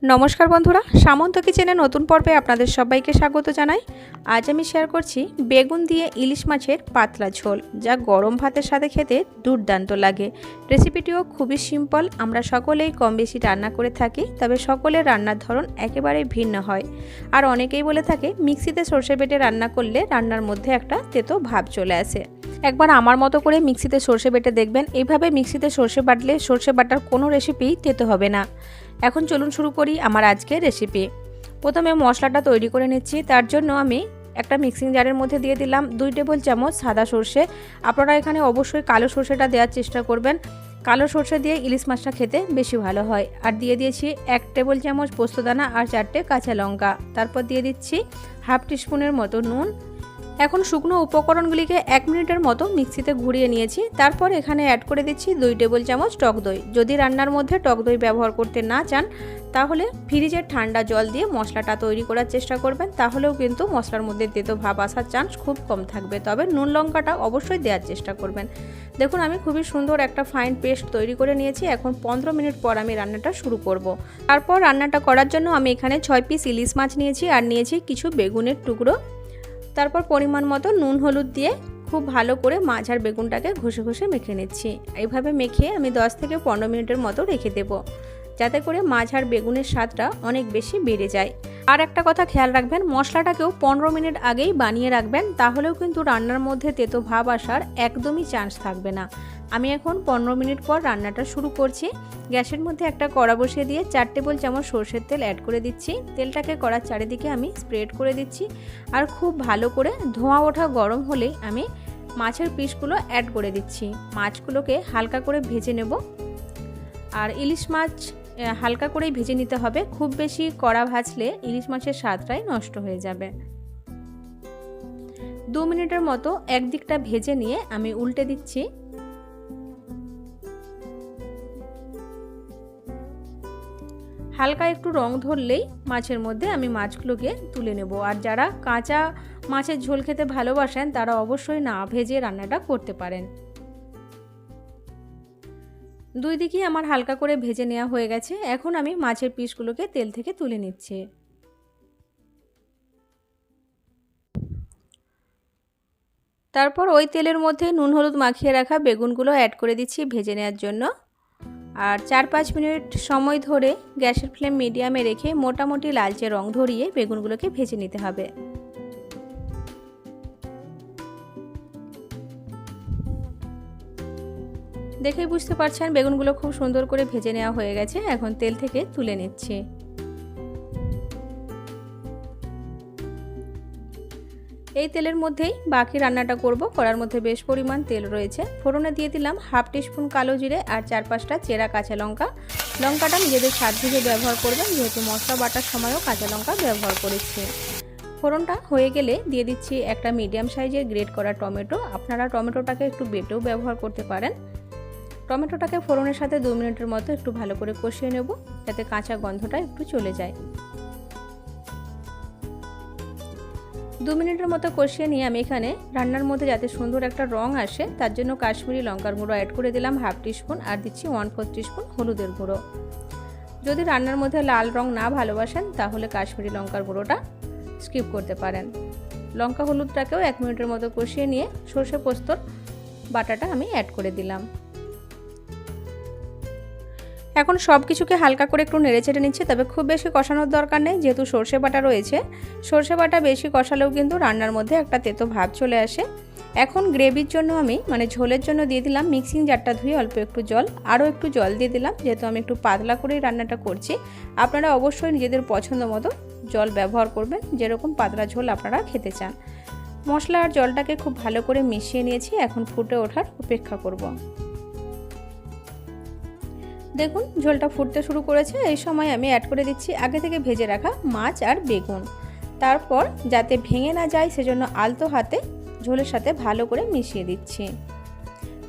নমস্কার বন্ধুরা, সামন্ত কিচেনে নতুন পর্বে আপনাদের সবাইকে স্বাগত জানাই। আজ আমি শেয়ার করছি বেগুন দিয়ে ইলিশ মাছের পাতলা ঝোল, যা গরম ভাতের সাথে খেতে দুর্দান্ত লাগে। রেসিপিটিও খুবই সিম্পল, আমরা সকলেই কম বেশি রান্না করে থাকি, তবে সকলের রান্নার ধরন একেবারেই ভিন্ন হয়। আর অনেকেই বলে থাকে মিক্সিতে সর্ষে বেটে রান্না করলে রান্নার মধ্যে একটা তেতো ভাব চলে আসে। একবার আমার মতো করে মিক্সিতে সর্ষে বেটে দেখবেন, এইভাবে মিক্সিতে সর্ষে বাটলে সর্ষে বাটার কোনো রেসিপিই তেতো হবে না। এখন চলুন শুরু করি আমার আজকের রেসিপি। প্রথমে মশলাটা তৈরি করে নিচ্ছি। তার জন্য আমি একটা মিক্সিং জারের মধ্যে দিয়ে দিলাম 2 টেবিল চামচ সাদা সর্ষে। আপনারা এখানে অবশ্যই কালো সর্ষেটা দেওয়ার চেষ্টা করবেন, কালো সর্ষে দিয়ে ইলিশ মাছটা খেতে বেশি ভালো হয়। আর দিয়ে দিয়েছি 1 টেবিল চামচ পোস্তদানা আর 4টে কাঁচা লঙ্কা। তারপর দিয়ে দিচ্ছি হাফ টিস্পুনের মতো নুন। এখন শুকনো উপকরণগুলিকে 1 মিনিটের মতো মিক্সিতে ঘুরিয়ে নিয়েছি। তারপর এখানে অ্যাড করে দিচ্ছি 2 টেবিল চামচ টক দই। যদি রান্নার মধ্যে টক দই ব্যবহার করতে না চান, তাহলে ফ্রিজের ঠান্ডা জল দিয়ে মশলাটা তৈরি করার চেষ্টা করবেন, তাহলেও কিন্তু মশলার মধ্যে তেতো ভাব আসার চান্স খুব কম থাকবে। তবে নুন লঙ্কাটা অবশ্যই দেওয়ার চেষ্টা করবেন। দেখুন, আমি খুবই সুন্দর একটা ফাইন পেস্ট তৈরি করে নিয়েছি। এখন 15 মিনিট পর আমি রান্নাটা শুরু করব। তারপর রান্নাটা করার জন্য আমি এখানে 6 পিস ইলিশ মাছ নিয়েছি আর নিয়েছি কিছু বেগুনের টুকরো। তারপর পরিমাণ মতো নুন হলুদ দিয়ে খুব ভালো করে মাছ আর বেগুনটাকে ঘষে ঘষে মেখে নিচ্ছি। এইভাবে মেখে আমি 10 থেকে 15 মিনিটের মতো রেখে দেব, যাতে করে মাছ আর বেগুনের স্বাদটা অনেক বেশি বেড়ে যায়। আর একটা কথা খেয়াল রাখবেন, মশলাটাকেও 15 মিনিট আগেই বানিয়ে রাখবেন, তাহলেও কিন্তু রান্নার মধ্যে তেতো ভাব আসার একদমই চান্স থাকবে না। আমি এখন 15 মিনিট পর রান্নাটা শুরু করছি। গ্যাসের মধ্যে একটা কড়া বসিয়ে দিয়ে 4 টেবিল চামচ সরষের তেল অ্যাড করে দিচ্ছি। তেলটাকে কড়ার চারিদিকে আমি স্প্রেড করে দিচ্ছি আর খুব ভালো করে ধোঁয়া ওঠা গরম হলেই আমি মাছের পিসগুলো অ্যাড করে দিচ্ছি। মাছগুলোকে হালকা করে ভেজে নেব। আর ইলিশ মাছ হালকা করেই ভেজে নিতে হবে, খুব বেশি কড়া ভাজলে ইলিশ মাছের স্বাদটাই নষ্ট হয়ে যাবে। 2 মিনিটের মতো একদিকটা ভেজে নিয়ে আমি উল্টে দিচ্ছি। হালকা একটু রং ধরলেই মাছের মধ্যে আমি মাছগুলোকে তুলে নেব। আর যারা কাঁচা মাছের ঝোল খেতে ভালোবাসেন, তারা অবশ্যই না ভেজে রান্নাটা করতে পারেন। 2 দিকেই আমার হালকা করে ভেজে নেওয়া হয়ে গেছে। এখন আমি মাছের পিসগুলোকে তেল থেকে তুলে নিচ্ছি। তারপর ওই তেলের মধ্যে নুন হলুদ মাখিয়ে রাখা বেগুনগুলো অ্যাড করে দিচ্ছি ভেজে নেওয়ার জন্য। আর 4-5 মিনিট সময় ধরে গ্যাসের ফ্লেম মিডিয়ামে রেখে মোটামুটি লালচে রং ধরিয়ে বেগুনগুলোকে ভেজে নিতে হবে। দেখেই বুঝতে পারছেন বেগুনগুলো খুব সুন্দর করে ভেজে নেওয়া হয়ে গেছে। এখন তেল থেকে তুলে নিচ্ছি। এই তেলের মধ্যেই বাকি রান্নাটা করব। কড়ার মধ্যে বেশ পরিমাণ তেল রয়েছে। ফোড়নে দিয়ে দিলাম হাফ টিস্পুন কালো জিরে আর 4-5টা চেরা কাঁচা লঙ্কা। লঙ্কাটা নিজেদের স্বাদ বুঝে ব্যবহার করবেন, যেহেতু মশলা বাটার সময়ও কাঁচা লঙ্কা ব্যবহার করেছি। ফোড়নটা হয়ে গেলে দিয়ে দিচ্ছি একটা মিডিয়াম সাইজের গ্রেট করা টমেটো। আপনারা টমেটোটাকে একটু বেটেও ব্যবহার করতে পারেন। টমেটোটাকে ফোড়নের সাথে 2 মিনিটের মতো একটু ভালো করে কষিয়ে নেব, যাতে কাঁচা গন্ধটা একটু চলে যায়। 2 মিনিটের মতো কষিয়ে নিয়ে আমি এখানে রান্নার মধ্যে যাতে সুন্দর একটা রং আসে, তার জন্য কাশ্মীরি লঙ্কার গুঁড়ো অ্যাড করে দিলাম হাফ টিস্পুন আর দিচ্ছি 1/4 টিস্পুন হলুদের গুঁড়ো। যদি রান্নার মধ্যে লাল রং না ভালোবাসেন, তাহলে কাশ্মীরি লঙ্কার গুঁড়োটা স্কিপ করতে পারেন। লঙ্কা হলুদটাকেও 1 মিনিটের মতো কষিয়ে নিয়ে সর্ষে পোস্তর বাটাটা আমি অ্যাড করে দিলাম। এখন সব কিছুকে হালকা করে একটু নেড়েচেড়ে নিচ্ছে, তবে খুব বেশি কষানোর দরকার নেই, যেহেতু সর্ষে বাটা রয়েছে। সর্ষে বাটা বেশি কষালেও কিন্তু রান্নার মধ্যে একটা তেতো ভাব চলে আসে। এখন গ্রেভির জন্য আমি ঝোলের জন্য দিয়ে দিলাম মিক্সিং জারটা ধুয়ে অল্প একটু জল, আরও একটু জল দিয়ে দিলাম, যেহেতু আমি একটু পাতলা করেই রান্নাটা করছি। আপনারা অবশ্যই নিজেদের পছন্দ মতো জল ব্যবহার করবেন, যেরকম পাতলা ঝোল আপনারা খেতে চান। মশলা আর জলটাকে খুব ভালো করে মিশিয়ে নিয়েছি। এখন ফুটে ওঠার অপেক্ষা করব। দেখুন, ঝোলটা ফুটতে শুরু করেছে। এই সময় আমি অ্যাড করে দিচ্ছি আগে থেকে ভেজে রাখা মাছ আর বেগুন। তারপর যাতে ভেঙে না যায়, সেজন্য আলতো হাতে ঝোলের সাথে ভালো করে মিশিয়ে দিচ্ছি।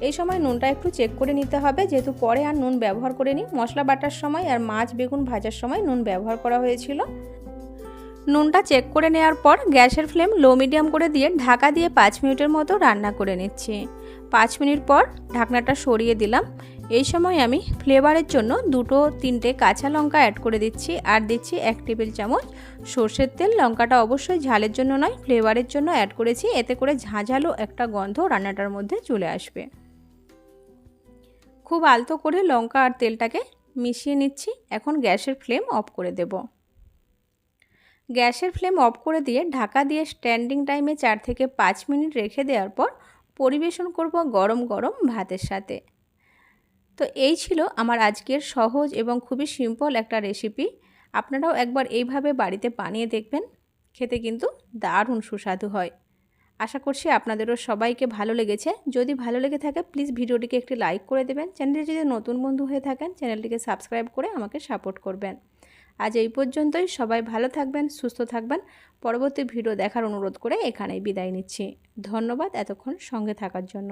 এই সময় নুনটা একটু চেক করে নিতে হবে, যেহেতু পরে আর নুন ব্যবহার করিনি। মশলা বাটার সময় আর মাছ বেগুন ভাজার সময় নুন ব্যবহার করা হয়েছিল। নুনটা চেক করে নেওয়ার পর গ্যাসের ফ্লেম লো মিডিয়াম করে দিয়ে ঢাকা দিয়ে 5 মিনিটের মতো রান্না করে নিচ্ছি। 5 মিনিট পর ঢাকনাটা সরিয়ে দিলাম। এই সময় আমি ফ্লেভারের জন্য 2-3টে কাঁচা লঙ্কা অ্যাড করে দিচ্ছি আর দিচ্ছি 1 টেবিল চামচ সরষের তেল। লঙ্কাটা অবশ্যই ঝালের জন্য নয়, ফ্লেভারের জন্য অ্যাড করেছি, এতে করে ঝাঁঝালো একটা গন্ধ রান্নাটার মধ্যে চলে আসবে। খুব আলতো করে লঙ্কা আর তেলটাকে মিশিয়ে নিচ্ছি। এখন গ্যাসের ফ্লেম অফ করে দেব। গ্যাসের ফ্লেম অফ করে দিয়ে ঢাকা দিয়ে স্ট্যান্ডিং টাইমে 4 থেকে 5 মিনিট রেখে দেওয়ার পর পরিবেশন করব গরম গরম ভাতের সাথে। তো এই ছিল আমার আজকের সহজ এবং খুবই সিম্পল একটা রেসিপি। আপনারাও একবার এইভাবে বাড়িতে বানিয়ে দেখবেন, খেতে কিন্তু দারুণ সুস্বাদু হয়। আশা করছি আপনাদেরও সবাইকে ভালো লেগেছে। যদি ভালো লেগে থাকে প্লিজ ভিডিওটিকে একটি লাইক করে দেবেন। চ্যানেলটি যদি নতুন বন্ধু হয়ে থাকেন চ্যানেলটিকে সাবস্ক্রাইব করে আমাকে সাপোর্ট করবেন। আজ এই পর্যন্তই। সবাই ভালো থাকবেন, সুস্থ থাকবেন। পরবর্তী ভিডিও দেখার অনুরোধ করে এখানেই বিদায় নিচ্ছি। ধন্যবাদ এতক্ষণ সঙ্গে থাকার জন্য।